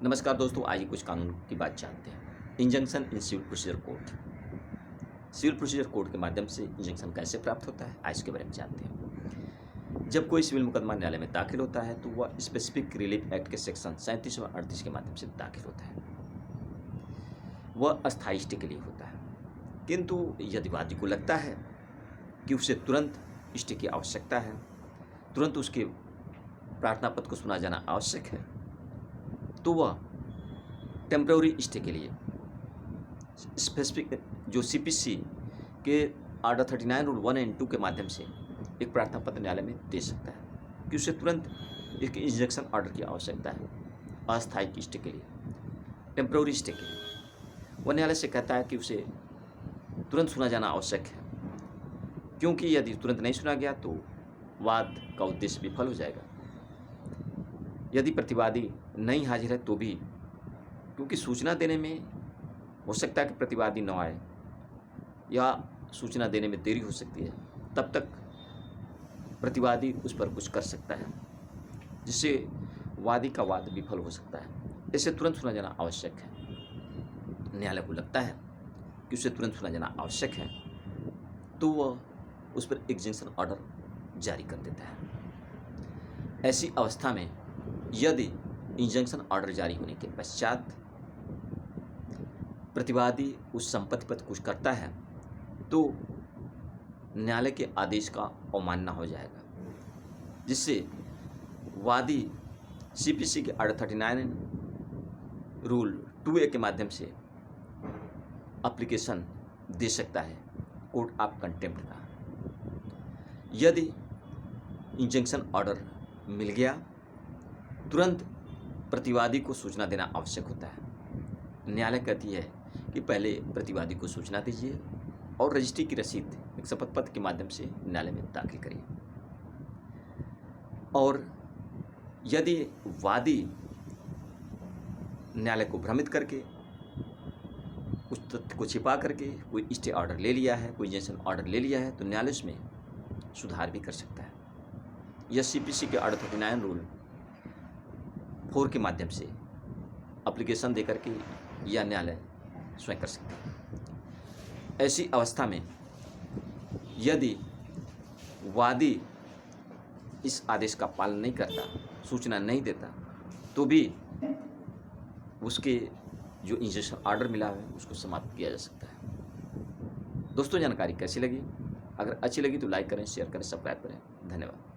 नमस्कार दोस्तों, आइए कुछ कानून की बात जानते हैं। Injunction in civil procedure code. Civil procedure code के माध्यम से इंजंक्शन कैसे प्राप्त होता है, आज इसके बारे में जानते हैं। जब कोई सिविल मुकदमा न्यायालय में दाखिल होता है तो वह स्पेसिफिक रिलीफ एक्ट के सेक्शन 37 व 38 के माध्यम से दाखिल होता है। वह अस्थायी स्टे के लिए होता है, किंतु यदि वादी को लगता है कि उसे तुरंत स्टे की आवश्यकता है, तुरंत उसके प्रार्थना पत्र को सुना जाना आवश्यक है, तो वह टेम्पररी स्टे के लिए स्पेसिफिक जो सीपीसी के आर्डर 39 रूल 1 एंड 2 के माध्यम से एक प्रार्थना पत्र न्यायालय में दे सकता है कि उसे तुरंत एक इंजंक्शन ऑर्डर की आवश्यकता है अस्थायी स्टे के लिए, टेम्पररी स्टे के लिए। वह न्यायालय से कहता है कि उसे तुरंत सुना जाना आवश्यक है, क्योंकि यदि तुरंत नहीं सुना गया तो वाद का उद्देश्य विफल हो जाएगा। यदि प्रतिवादी नहीं हाजिर है तो भी, क्योंकि सूचना देने में हो सकता है कि प्रतिवादी न आए या सूचना देने में देरी हो सकती है, तब तक प्रतिवादी उस पर कुछ कर सकता है जिससे वादी का वाद विफल हो सकता है। इसे तुरंत सुना जाना आवश्यक है। न्यायालय को लगता है कि उसे तुरंत सुना जाना आवश्यक है तो वह उस पर इंजंक्शन ऑर्डर जारी कर देता है। ऐसी अवस्था में यदि इंजंक्शन ऑर्डर जारी होने के पश्चात प्रतिवादी उस संपत्ति पर कुछ करता है तो न्यायालय के आदेश का अवमानना हो जाएगा, जिससे वादी सीपीसी के आर्डर 39 रूल 2A के माध्यम से एप्लीकेशन दे सकता है कोर्ट ऑफ कंटेम्प्ट का। यदि इंजंक्शन ऑर्डर मिल गया, तुरंत प्रतिवादी को सूचना देना आवश्यक होता है। न्यायालय कहती है कि पहले प्रतिवादी को सूचना दीजिए और रजिस्ट्री की रसीद एक शपथ पत्र के माध्यम से न्यायालय में दाखिल करिए। और यदि वादी न्यायालय को भ्रमित करके, उस तथ्य को छिपा करके कोई स्टे ऑर्डर ले लिया है, कोई इंजंक्शन ऑर्डर ले लिया है, तो न्यायालय उसमें सुधार भी कर सकता है। यह सीपीसी के आर्डर 39 रूल 4 के माध्यम से एप्लीकेशन देकर के या न्यायालय स्वयं कर सकता है। ऐसी अवस्था में यदि वादी इस आदेश का पालन नहीं करता, सूचना नहीं देता, तो भी उसके जो इंजंक्शन ऑर्डर मिला है उसको समाप्त किया जा सकता है। दोस्तों, जानकारी कैसी लगी? अगर अच्छी लगी तो लाइक करें, शेयर करें, सब्सक्राइब करें। धन्यवाद।